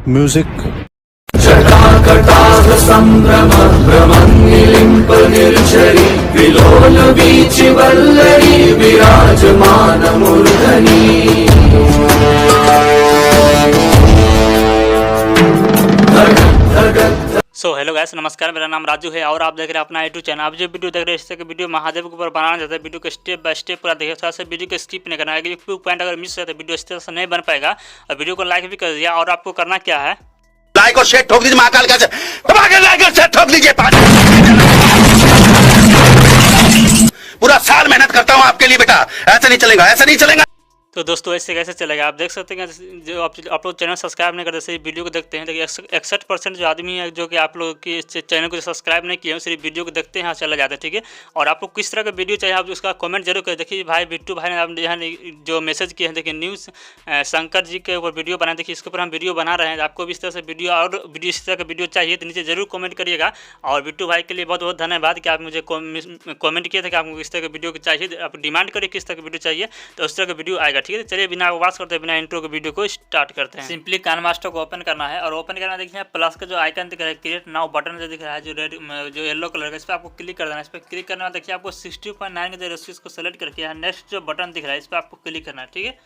Music. जटाकटाह संभ्रम भ्रमन्निलिम्प निर्झरि विलोल वीचिवल्लरी विराजमान मूर्धनि। So hello guys, नमस्कार। मेरा नाम राजू है और आप देख रहे हैं अपना यूट्यूब चैनल। आप जो वीडियो देख रहे हैं, इस तरह के वीडियो महादेव के ऊपर बनाना चाहते हैं, वीडियो को स्टेप बाय स्टेप पूरा देखिए। थोड़ा सा वीडियो को स्किप नहीं करना है, क्योंकि कोई पॉइंट अगर मिस होता है वीडियो इस तरह से नहीं बन पाएगा। और वीडियो को लाइक भी कर दिया। और आपको करना क्या है, लाइक और शेयर ठोक दीजिए। महाकाल का लाइक और शेयर ठोक दीजिए। पूरा साल मेहनत करता हूँ आपके लिए बेटा, ऐसा नहीं चलेगा, ऐसा नहीं चलेगा। तो दोस्तों ऐसे कैसे चलेगा। आप देख सकते हैं जो आप लोग चैनल सब्सक्राइब नहीं करते, सिर्फ वीडियो को देखते हैं। देखिए 61% जो आदमी है जो कि आप लोग की चैनल को सब्सक्राइब नहीं किए हैं, सिर्फ वीडियो को देखते हैं, यहाँ चला जाते हैं। ठीक है। और आपको किस तरह का वीडियो चाहिए, आप उसका कमेंट जरूर करें। देखिए भाई बिट्टू भाई ने आप यहाँ जो मैसेज किए हैं, देखिए न्यूज़ शंकर जी के ऊपर वीडियो बनाए। देखिए इसके ऊपर हम वीडियो बना रहे हैं। आपको भी इस तरह से वीडियो और वीडियो इस तरह का वीडियो चाहिए तो नीचे जरूर कमेंट करिएगा। और बिट्टू भाई के लिए बहुत बहुत धन्यवाद कि आप मुझे कमेंट किए थे कि आपको किस तरह का वीडियो चाहिए। आप डिमांड करिए किस तरह का वीडियो चाहिए, तो उस तरह का वीडियो आएगा। ठीक है। चलिए बिना करते हैं, बिना इंट्रो के वीडियो को स्टार्ट करते हैं। सिंपली काइनेमास्टर को ओपन करना है। और ओपन करना देखिए प्लस का जो आइकन दिख रहा है, क्रिएट नाउ बटन जो दिख रहा है, जो रेड जो येलो कलर का, इस पर आपको क्लिक कर देना है। इस पर क्लिक करना देखिए आपको 60.9 के रेशियो को सेलेक्ट करके यहाँ नेक्स्ट जो बटन दिख रहा है, इस पर आपको क्लिक करना है। ठीक है।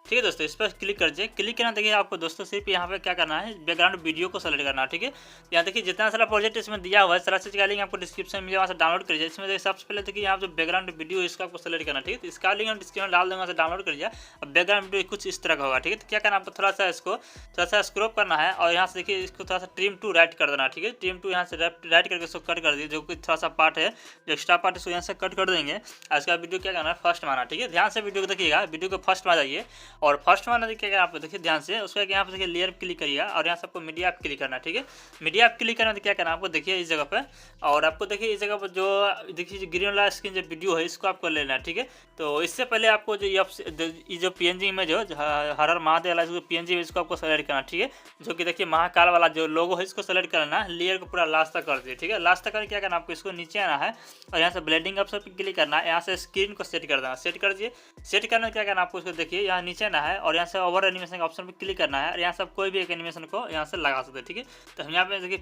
ठीक है दोस्तों, इस पर क्लिक कर दीजिए। क्लिक करना देखिए आपको दोस्तों सिर्फ यहाँ पे क्या करना है, बैकग्राउंड वीडियो को सेलेक्ट करना है। ठीक है। यहाँ देखिए जितना सारा प्रोजेक्ट इसमें दिया हुआ है, सारा चीज़ का लिंक आपको डिस्क्रिप्शन में वहाँ से डाउनलोड करिए। इसमें देखिए सबसे पहले देखिए यहाँ जो बैकग्राउंड वीडियो इसका आपको सेलेक्ट करना है। ठीक है। तो इसका लिंक हम डिस्क्रिप्शन डाल देंगे, वहाँ से डाउनलोड करिए। अब बैकग्राउंड वीडियो कुछ इस तरह का होगा। ठीक है। तो क्या करना आपको थोड़ा सा इसको थोड़ा सा स्क्रॉप करना है और यहाँ से देखिए इसको थोड़ा सा ट्रिम टू राइट कर देना। ठीक है। ट्रिम टू यहाँ से राइट करके इसको कट कर दिए, जो कि थोड़ा सा पार्ट है जो एक्स्ट्रा पार्ट इसको यहाँ से कट कर देंगे। और इसका वीडियो क्या करना है, फर्स्ट माना। ठीक है। ध्यान से वीडियो को देखिएगा, वीडियो को फर्स्ट में आ जाइए। और फर्स्ट माना देखिएगा आप देखिए ध्यान से, उसके यहाँ पे देखिए लेयर क्लिक करिएगा और यहाँ से आपको मीडिया ऐप क्लिक करना है। ठीक है। मीडिया ऐप क्लिक करना तो क्या करना आपको देखिए इस जगह पे, और आपको देखिए इस जगह पर जो देखिए ग्रीन वाला स्क्रीन जो वीडियो है इसको आपको लेना है। ठीक है। तो इससे पहले आपको जो ये जो PNG इमेज है, हर हर महादेव वाला PNG इमेज को आपको सेलेक्ट करना। ठीक है। जो कि देखिए महाकाल वाला जो लोगो है इसको सेलेक्ट करना है। लेयर को पूरा लास्ट तक कर दिए। ठीक है। लास्ट तक करके क्या करना आपको इसको नीचे आना है और यहाँ से ब्लेंडिंग ऑप्शन पर क्लिक करना है। यहाँ से स्क्रीन को सेट कर देना, सेट कर दिए। सेट करना क्या करना आपको इसको देखिए यहाँ नीचे आना है और यहाँ से ओवर एनिमेशन के ऑप्शन पर क्लिक करना है। और यहाँ से कोई भी एक एनिमेशन को यहाँ से लगा सकते हैं। ठीक है। तो हम यहाँ पे देखिए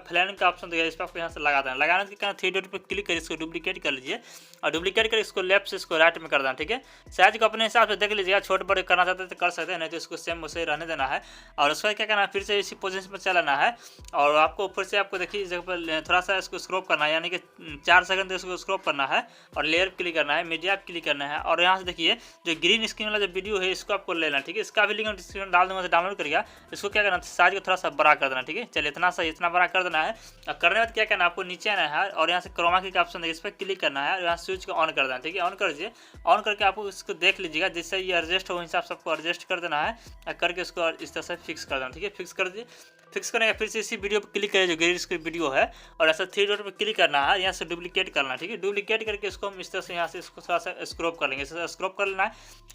फ्लैन का ऑप्शन देखिए, इस पर आपको यहाँ से लगा देना। लगाने के कारण 3 डॉट पर क्लिक कर इसको डुप्लीकेट कर लीजिए और डुप्लीकेट कर इसको लेफ्ट से इसको राइट में कर देना। ठीक है। साइज को अपने हिसाब से देख लीजिएगा, छोटे बड़े करना चाहते हैं तो कर सकते हैं, नहीं तो इसको सेम वैसे रहने देना है। और उसका क्या करना है, फिर से इसी पोजीशन पर चलाना है और आपको फिर से आपको देखिए इस जगह पर थोड़ा सा इसको स्क्रॉप करना है, यानी कि 4 सेकंड इसको स्क्रॉप करना है और लेयर क्लिक करना है, मीडिया क्लिक करना है। और यहाँ से देखिए जो ग्रीन स्क्रीन वाला जो वीडियो है इसको आपको लेना है। ठीक है। इसका भी लिंक डिस्क्रिप्शन डाल दूँगा, डाउनलोड करिएगा। इसको क्या करना है, साइज को थोड़ा सा बड़ा कर देना। ठीक है। चलिए इतना बड़ा कर देना है। और करने के बाद क्या करना है आपको नीचे आना है और यहाँ से क्रोमा की ऑप्शन है, इस पर क्लिक करना है और यहाँ स्विच को ऑन कर देना। ठीक है। ऑन कर दीजिए। ऑन करके आपको इसको देख लीजिएगा, जिससे ये एडजस्ट हो हिसाब से आपको एडजस्ट कर देना है और करके इसको इस तरह से फिक्स कर देना। ठीक है। फिक्स कर दिए। फिक्स करने के फिर से इसी वीडियो पर क्लिक करिए जो ग्रीन स्क्रीन वीडियो है और ऐसा 3 डॉट पर क्लिक करना है, यहाँ से डुप्लीकेट करना है। ठीक है। डुप्लीकेट करके इसको हम इस तरह से यहाँ से इसको थोड़ा सा स्क्रॉप कर लेंगे, स्क्रॉप कर लेना है।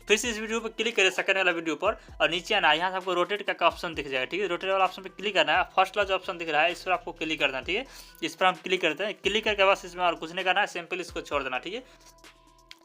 फिर से इस वीडियो पर क्लिक करिए सेकंड वाला वीडियो पर और नीचे आना है, यहाँ से आपको रोटेट का ऑप्शन दिख जाएगा। ठीक है। रोटेट वाला ऑप्शन पर क्लिक करना है। फर्स्ट वाला जो ऑप्शन दिख रहा है इस पर आपको क्लिक करना है। ठीक है। इस पर हम क्लिक करते हैं। क्लिक करके बस इसमें और कुछ नहीं करना है, सिंपल इसको छोड़ देना। ठीक है।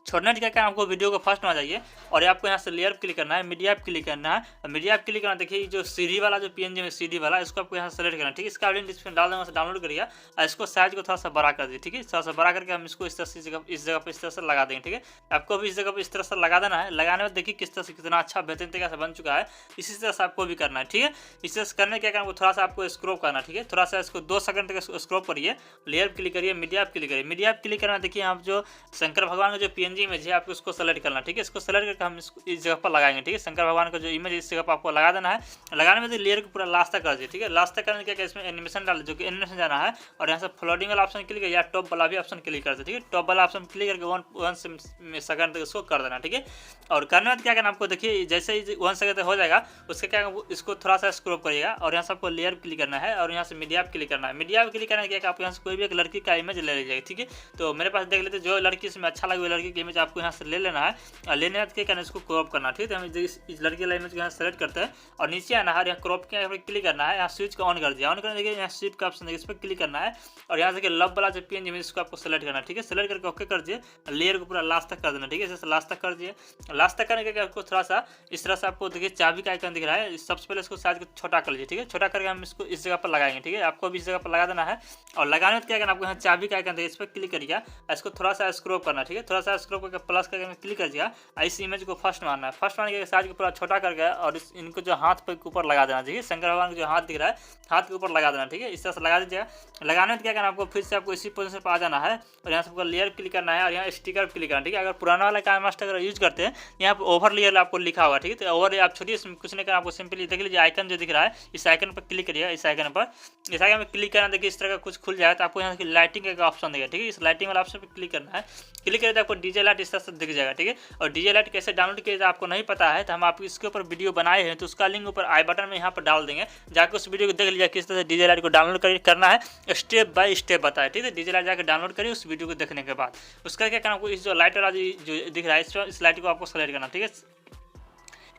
छोड़ने के क्या आपको वीडियो को फर्स्ट में आ जाइए और आपको यहाँ से लेयर क्लिक करना है, मीडिया ऐप क्लिक करना है। और मीडिया ऐप क्लिक करना देखिए जो सीडी वाला जो PNG में CD वाला इसको आपको यहाँ सेलेक्ट करना है। ठीक है। इसका लिंक डिस्क्रिप्शन डाल दूँगा, डाउनलोड करिए और इसको साइज को थोड़ा सा बड़ा कर दिए। ठीक है। थोड़ा सा बड़ा करके हम इसको इस तरह से इस जगह पर इस तरह से लगा देंगे। ठीक है। आपको भी इस जगह पर इस तरह से लगा देना है। लगाने में देखिए किस तरह से कितना अच्छा बेहतरीन तरीके से बन चुका है, इसी तरह से आपको भी करना है। ठीक है। इस तरह से करने क्या करना, थोड़ा सा आपको स्क्रॉप करना। ठीक है। थोड़ा सा इसको 2 सेकंड तक स्क्रॉप करिए, लेयर क्लिक करिए, मीडिया ऐप क्लिक करिए। मीडिया ऐप क्लिक करना देखिए आप जो शंकर भगवान का जो PNG इमेज है आपको इसको सेलेक्ट करना। ठीक है। इसको सेलेक्ट करके हम इस जगह पर लगाएंगे। ठीक है। शंकर भगवान का जो इमेज इस जगह पर आपको लगा देना है। लगाने में तो लेयर को पूरा लास्ट तक कर दिए। ठीक है। लास्ट तक करने क्या इसमें एनिमेशन डाल, जो कि एनिमेशन जाना है और यहाँ से फ्लोटिंग वाला ऑप्शन क्लिक या टॉप वाला भी ऑप्शन क्लिक कर दे। ठीक है। टॉप वाला ऑप्शन क्लिक करके 1 सेकंड तक इसको कर देना। ठीक है। और करने में क्या करना आपको देखिए जैसे ही 1 सेकंड तक हो जाएगा उसके क्या इसको थोड़ा सा स्क्रॉप करिएगा और यहाँ से आपको लेयर क्लिक करना है और यहाँ से मीडिया ऐप क्लिक करना है। मीडिया ऐप क्लिक करने क्या आप यहाँ से कोई भी एक लड़की का इमेज ले लीजिएगा। ठीक है। तो मेरे पास देख लेते जो लड़की इसमें अच्छा लगे वो लड़की की इमेज आपको यहाँ से ले लेना है और लेने के क्या इसको क्रॉप करना, ठीक है। हम इस लड़के वाला इमेज को यहाँ सेलेक्ट करते हैं और नीचे आना है, यहाँ क्रॉप के यहाँ पर क्लिक करना है, यहाँ स्विच को ऑन कर दिया। ऑन करने देखिए यहाँ स्विच का ऑप्शन देखिए, इस पर क्लिक करना है और यहाँ देखिए लव वाला जो PNG इमेज इसको आपको सेलेक्ट करना है, ठीक है। सेलेक्ट करके ओके कर दिए, लेयर को पूरा लास्ट तक कर देना, ठीक है। जैसे लास्ट तक कर दिए, लास्ट तक करने के आपको थोड़ा सा इस तरह से आपको देखिए चाबी का आइकन दिख रहा है, सबसे पहले इसको साइज को छोटा कर लीजिए, ठीक है। छोटा करके हम इसको इस जगह पर लगाएंगे, ठीक है। आपको भी इस जगह पर लगा देना है और लगाने में क्या करना, आपको यहाँ चाबी का आइकन देखिए, इस पर क्लिक करिएगा, इसको थोड़ा सा स्क्रॉप करना, ठीक है। थोड़ा सा स्क्रॉप करके प्लस करके क्लिक कर दिया, इस इमेज को फर्स्ट मारना है। फर्स्ट मारने के साइज को पूरा छोटा करके और इनको जो हाथ पे ऊपर लगा देना, ठीक है। शंकर भगवान का जो हाथ दिख रहा है, हाथ के ऊपर लगा देना, ठीक है। इस तरह से लगा दीजिएगा। लगाने में क्या करना, आपको फिर से आपको इसी पोजीशन पर आ जाना है और यहाँ से आपको लेयर क्लिक करना है और यहाँ स्टिकर क्लिक करना, ठीक है। अगर पुराना वाला काइनेमास्टर अगर यूज करते हैं, यहाँ पर ओवर लेयर आपको लिखा होगा, ठीक है। तो ओवर आप छोड़िए, इसमें कुछ नहीं करना, आपको सिंपली देख लीजिए आइकन जो दिख रहा है, इस आइकन पर क्लिक करिए। इस आइकन पर क्लिक करना, देखिए इस तरह का कुछ खुल जाए तो आपको यहाँ लाइटिंग का ऑप्शन देगा, ठीक है। इस लाइटिंग वाला ऑप्शन पर क्लिक करना है। क्लिक करें तो आपको डीजे लाइट इस तरह से दिख जाएगा, ठीक है। और डीजे लाइट कैसे डाउनलोड किया जाए आपको नहीं पता है तो हम आपको इसके ऊपर वीडियो बनाए हैं, तो उसका लिंक ऊपर आई बटन में यहाँ पर डाल देंगे, जाकर उस वीडियो को देख लीजिए किस तरह से डीजे लाइट को डाउनलोड करना है, स्टेप बाय स्टेप बताए, ठीक है। डीजे लाइट जाकर डाउनलोड करिए उस वीडियो को देखने के बाद। उसका क्या करना, आपको इस जो लाइट वाला जो दिख रहा है, इस लाइट को आपको सेलेक्ट करना, ठीक है।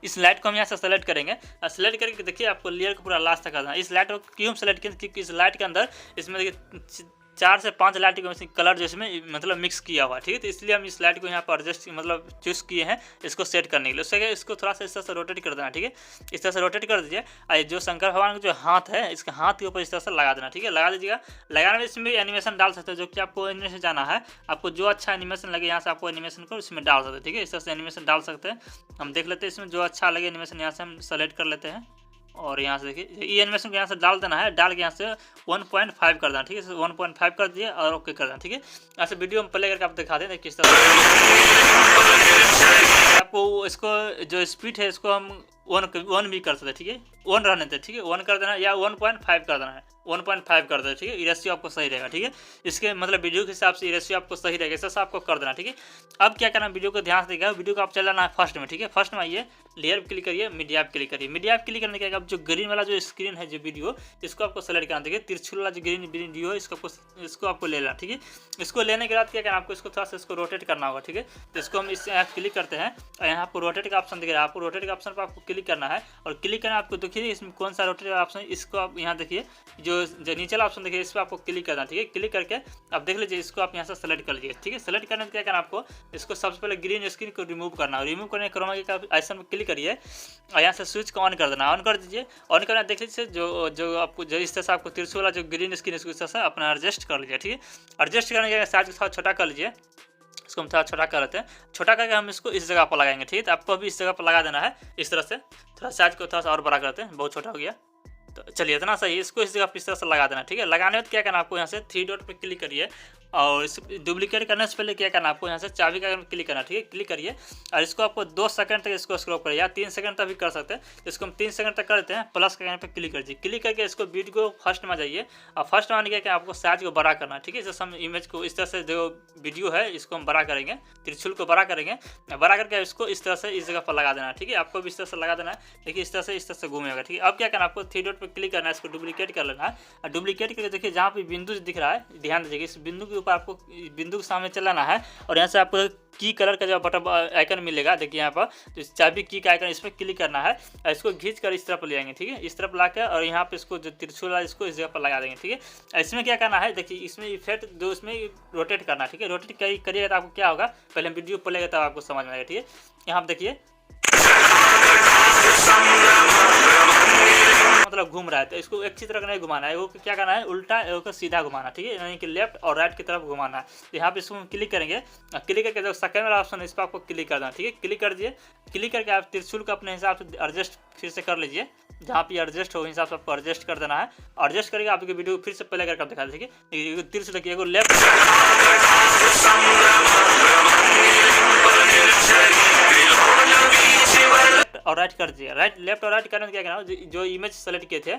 इस लाइट को हम यहाँ से सेलेक्ट करेंगे और सेलेक्ट करके देखिए आपको लेयर को पूरा लास्ट तक करना है। इस लाइट को क्यों हम सेलेक्ट करें, क्योंकि इस लाइट के अंदर इसमें देखिए 4 से 5 लाइट को कलर जो इसमें मतलब मिक्स किया हुआ, ठीक है। तो इसलिए हम इस लाइट को यहाँ पर एडजस्ट मतलब चूज किए हैं इसको सेट करने के लिए। उससे इसको थोड़ा सा इस तरह से रोटेट कर देना, ठीक है। इस तरह से रोटेट कर दीजिए और जो शंकर भगवान का जो हाथ है, इसके हाथ के ऊपर इस तरह से लगा देना, ठीक है। लगा दीजिएगा। लगाने में इसमें एनिमेशन डाल सकते हैं, जो कि आपको एनिमेशन जाना है, आपको जो अच्छा एनिमेशन लगे यहाँ से आपको एनिमेशन को इसमें डाल सकते हैं, ठीक है। इस तरह से एनिमेशन डाल सकते हैं। हम देख लेते हैं इसमें जो अच्छा लगे एनिमेशन, यहाँ से हम सेलेक्ट कर लेते हैं और यहाँ से देखिए ये एनिमेशन को यहाँ से डाल देना है, डाल के यहाँ से 1.5 कर देना, ठीक है। 1.5 कर दिए और ओके कर देना, ठीक है। ऐसे वीडियो में प्ले करके आप दिखा दें किस तरह आपको इसको जो स्पीड है इसको हम 1 भी कर सकते हैं, ठीक है। 1 रहने दें, ठीक है। 1 कर देना या 1.5 कर देना है, 1.5 कर देना, ठीक है। रेशियो आपको सही रहेगा, ठीक है। इसके मतलब वीडियो के हिसाब से रेशियो आपको सही रहेगा, ऐसा आपको कर देना, ठीक है। अब क्या करना, वीडियो को ध्यान से देखिएगा, वीडियो को आप चलाना है फर्स्ट में, ठीक है। फर्स्ट में आइए, लेयर क्लिक करिए, मीडिया पे क्लिक करिए। मीडिया पे क्लिक करने के बाद जो ग्रीन वाला जो स्क्रीन है जो वीडियो, इसको आपको सेलेक्ट करना, देखिए तिरछुल वाला जो ग्रीन वीडियो है इसको आपको ले लेना, ठीक है। इसको लेने के बाद क्या करना, आपको इसको थोड़ा सा इसको रोटेट करना होगा, ठीक है। तो इसको हम इस क्लिक करते हैं और यहाँ आपको रोटेट का ऑप्शन दिख रहा है, आपको रोटेट का ऑप्शन पर आपको क्लिक करना है और क्लिक करना आपको देखिए इसमें कौन सा रोटेट ऑप्शन, इसको आप यहाँ देखिए जो नीचे वाला ऑप्शन देखिए, इस पर आपको क्लिक करना, ठीक है। क्लिक करके आप देख लीजिए, इसको आप यहाँ से सेलेक्ट कर लीजिए, ठीक है। सेलेक्ट करने से क्या करना, आपको इसको सबसे पहले ग्रीन स्क्रीन को रिमूव करना है। रिमूव करने क्रोमा की आइकन पर क्लिक करिए और यहाँ से स्विच को ऑन कर देना, ऑन कर दीजिए। ऑन करना देख लीजिए जो आपको जो इस तरह से आपको तिरछुल वाला जो ग्रीन स्क्रीन इसको इस तरह से अपना एडजस्ट कर लीजिए, ठीक है। एडजस्ट करने के साइज को थोड़ा छोटा कर लीजिए, इसको हम थोड़ा छोटा कर लेते हैं। छोटा करके हम इसको इस जगह पर लगाएंगे, ठीक है। तो आपको अभी इस जगह पर लगा देना है इस तरह से। थोड़ा साइज को थोड़ा सा और बड़ा करते हैं, बहुत छोटा हो गया, तो चलिए इतना सही। इसको इस जगह पर इस तरह से लगा देना, ठीक है। लगाने में क्या करना, आपको यहाँ से 3 डॉट पर क्लिक करिए और इस डुप्लीकेट करने से पहले क्या करना, आपको यहाँ से चाबी का क्लिक करना, ठीक है। क्लिक करिए और इसको आपको 2 सेकंड तक इसको स्क्रॉल करिए या 3 सेकंड तक भी कर सकते हैं। तो इसको हम 3 सेकंड तक कर देते हैं। प्लस के पे क्लिक करिए, क्लिक करके इसको वीडियो को फर्स्ट में जाइए और फर्स्ट में आने के आपको साइज को बड़ा करना, ठीक है। जैसे हम इमेज को इस तरह से जो वीडियो है इसको हम बड़ा करेंगे, त्रिशूल को बड़ा करेंगे, बड़ा करके इसको इस तरह से इस जगह पर लगा देना, ठीक है। आपको भी इस तरह से लगा देना है, देखिए इस तरह से घूमेगा, ठीक है। अब क्या करना, आपको 3 डॉट पर क्लिक करना है, इसको डुप्लीकेट कर लेना है और डुप्लीकेट करके देखिए जहाँ पे बिंदु दिख रहा है, ध्यान दीजिए इस बिंदु के ऊपर आपको बिंदु के सामने चलाना है और यहाँ से आपको की कलर का जो बटन आइकन मिलेगा, देखिए यहाँ पर तो चाबी की का आइकन, इस पर क्लिक करना है और इसको खींच कर इस तरफ ले आएंगे, ठीक है। इस तरफ लाकर और यहाँ पे इसको जो त्रिशूल है इसको इस जगह पर लगा देंगे, ठीक है। इसमें क्या करना है, देखिए इसमें इफेक्ट जो इसमें रोटेट करना, ठीक है। रोटेट करिएगा तो आपको क्या होगा, पहले वीडियो पड़ेगा तब आपको समझ में आएगा, ठीक है। यहाँ पर देखिए मतलब घूम रहा है, तो इसको एक ही तरह नहीं घुमाना है, वो क्या करना है, उल्टा को सीधा घुमाना, ठीक है। यानी कि लेफ्ट और राइट की तरफ घुमाना है। तो यहाँ पे इसको हम क्लिक करेंगे, क्लिक करके जो सेकंड वाला ऑप्शन है इस पर आपको क्लिक करना, ठीक है। क्लिक कर दिए, क्लिक करके आप त्रिशूल को अपने हिसाब से एडजस्ट फिर से कर लीजिए, जहाँ पे एडजस्ट हो हिसाब से आपको एडजस्ट कर देना है। एडजस्ट करके आपकी वीडियो फिर से प्ले करके दिखा दीजिए, ठीक है। त्रिशूल रखिए, एगो लेफ्ट और राइट कर दिया, राइट लेफ्ट और राइट करने क्या करना, जो इमेज सेलेक्ट किए थे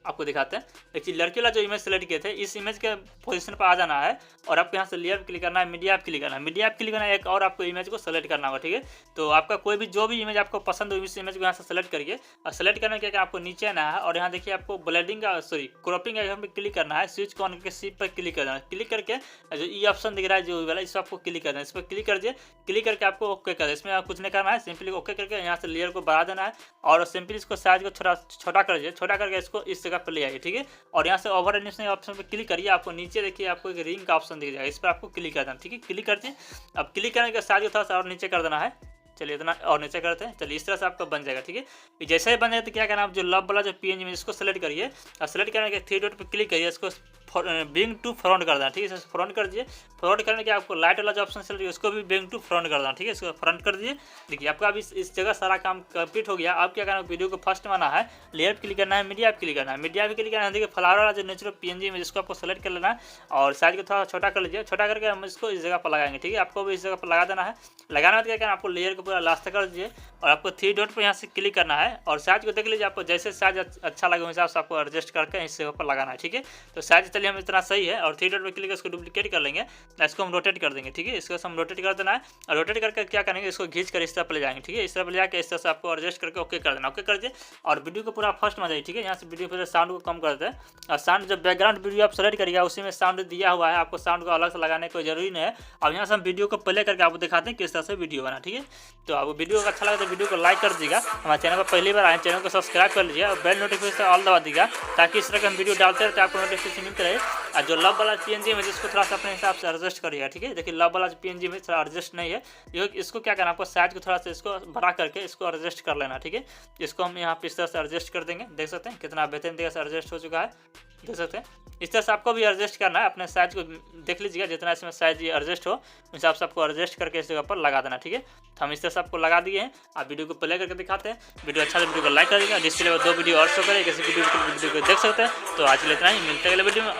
आपको दिखाते हैं। देखिए लड़के वाला जो इमेज सेलेक्ट किए थे, इस इमेज के पोजीशन पर आ जाना है और आपको यहाँ से लेयर क्लिक करना है, मीडिया क्लिक करना है, मीडिया क्लिक करना है, एक और आपको इमेज को सेलेक्ट करना होगा, ठीक है। तो आपका कोई भी जो भी इमेज आपको पसंद हो इस इमेज को यहाँ से सेलेक्ट करिए और सेलेक्ट करने के आपको नीचे आना है और यहाँ देखिए आपको ब्लेंडिंग का क्रॉपिंग यहाँ पे क्लिक करना है, स्विच ऑन करके शिफ्ट पर क्लिक करना है। क्लिक करके जो ई ऑप्शन दिख रहा है जो वाला, इस पर आपको क्लिक करना है, इस पर क्लिक कर दिए। क्लिक करके आपको ओके कर, इसमें कुछ नहीं करना है, सिंपली ओके करके यहाँ से लेयर को बढ़ा देना है और सिंपली इसको साइज को छोटा कर दीजिए, छोटा करके इसको इस जगह पर ले आइए, ठीक है। और यहाँ से ओवर एनिमेशन ऑप्शन पर क्लिक करिए, आपको नीचे देखिए आपको एक रिंग का ऑप्शन दिख जाएगा, इस पर आपको क्लिक कर देना, ठीक है। क्लिक करते हैं, अब क्लिक करने के साइज को थोड़ा सा और नीचे कर देना है, चलिए इतना और नीचे करते हैं। चलिए इस तरह से आपका बन जाएगा, ठीक है। जैसे ही बन जाए तो क्या करना, आप जो लव वाला जो PNG में इसको सेलेक्ट करिए और सेलेक्ट करने के 3 डॉट पर क्लिक करिए, इसको ब्रिंग टू फ्रंट कर देना, ठीक है। इसे फ्रंट कर दिए। फ्रंट करने के आपको लाइट वाला जो ऑप्शन सेलेक्ट किया उसको भी ब्रिंग टू फ्रंट कर देना, ठीक है। इसको फ्रंट कर दिए। देखिए आपका अभी इस जगह सारा काम कंप्लीट हो गया। अब क्या करना, वीडियो को फर्स्ट में आना है, लेयर क्लिक करना है, मीडिया क्लिक करना है, मीडिया भी क्लिक करना है। देखिए फ्लावर वाला जो नेचुरल PNG में जिसको आपको सेलेक्ट कर लेना है और साइज को थोड़ा छोटा कर लीजिए, छोटा करके हम इसको इस जगह पर लगाएंगे, ठीक है। आपको भी इस जगह पर लगा देना है। लगाने के क्या करना, आपको लेयर को पूरा लास्ट कर दीजिए और आपको 3 डॉट पर यहाँ से क्लिक करना है और साइज को देख लीजिए, आपको जैसे साइज अच्छा लगे उस हिसाब से आपको एडजस्ट करके इस जगह पर लगाना है, ठीक है। तो साइज चलिए हम इतना सही है और 3 डॉट पर क्लिक इसको डुप्लीकेट कर लेंगे, इसको हम रोटेट कर देंगे, ठीक है। इसको हम रोटेट कर देना है और रोटेट करके क्या करेंगे, इसको खींच कर इस तरफ ले जाएंगे, ठीक है। इस तरफ ले जाकर इस तरह से आपको एडजस्ट करके ओके कर देना, ओके कर दिए और वीडियो को पूरा फर्स्ट में जाइए, ठीक है। यहाँ से वीडियो पर साउंड को कम कर देते हैं और साउंड जब बैकग्राउंड वीडियो आप सेलेक्ट करिएगा उसी में साउंड दिया हुआ है, आपको साउंड को अलग से लगाने कोई जरूरी नहीं है। अब यहाँ से हम वीडियो को प्ले करके आपको दिखाते हैं किस तरह से वीडियो बना, ठीक है। तो आपको वीडियो को अच्छा लगे तो वीडियो को लाइक कर दीजिएगा, हमारे चैनल पर पहली बार आए चैनल को सब्सक्राइब कर लीजिए और बेल नोटिफिकेशन ऑल दबा दीजिएगा ताकि इस तरह के हम वीडियो डालते रहते आपको नोटिफिकेशन मिलते रहे। और जो लव वाला PNG में जिसको थोड़ा सा अपने हिसाब से एडजस्ट करिएगा, ठीक है। देखिए लव वाला PNG में थोड़ा एडजस्ट नहीं है, इसको क्या करना, आपको साइज को थोड़ा सा इसको बड़ा करके इसको एडजस्ट कर लेना, ठीक है। इसको हम यहाँ पे इस तरह से एडजस्ट कर देंगे, देख सकते हैं कितना बेहतरीन तरीके से एडजस्ट हो चुका है, देख सकते हैं। इस तरह से आपको भी एडजस्ट करना है, अपने साइज को देख लीजिएगा, जितना इसमें साइज एडजस्ट हो उस हिसाब से आपको एडजस्ट करके इस जगह पर लगा देना, ठीक है। तो हम इस तरह से आपको लगा दिए हैं। आप वीडियो को प्ले करके दिखाते हैं, वीडियो अच्छा तो वीडियो को लाइक कर दीजिएगा, डिस्प्ले पर 2 वीडियो और शो करें, किसी वीडियो को देख सकते हैं। तो आज के लिए इतना ही, मिलते हैं अगले वीडियो में।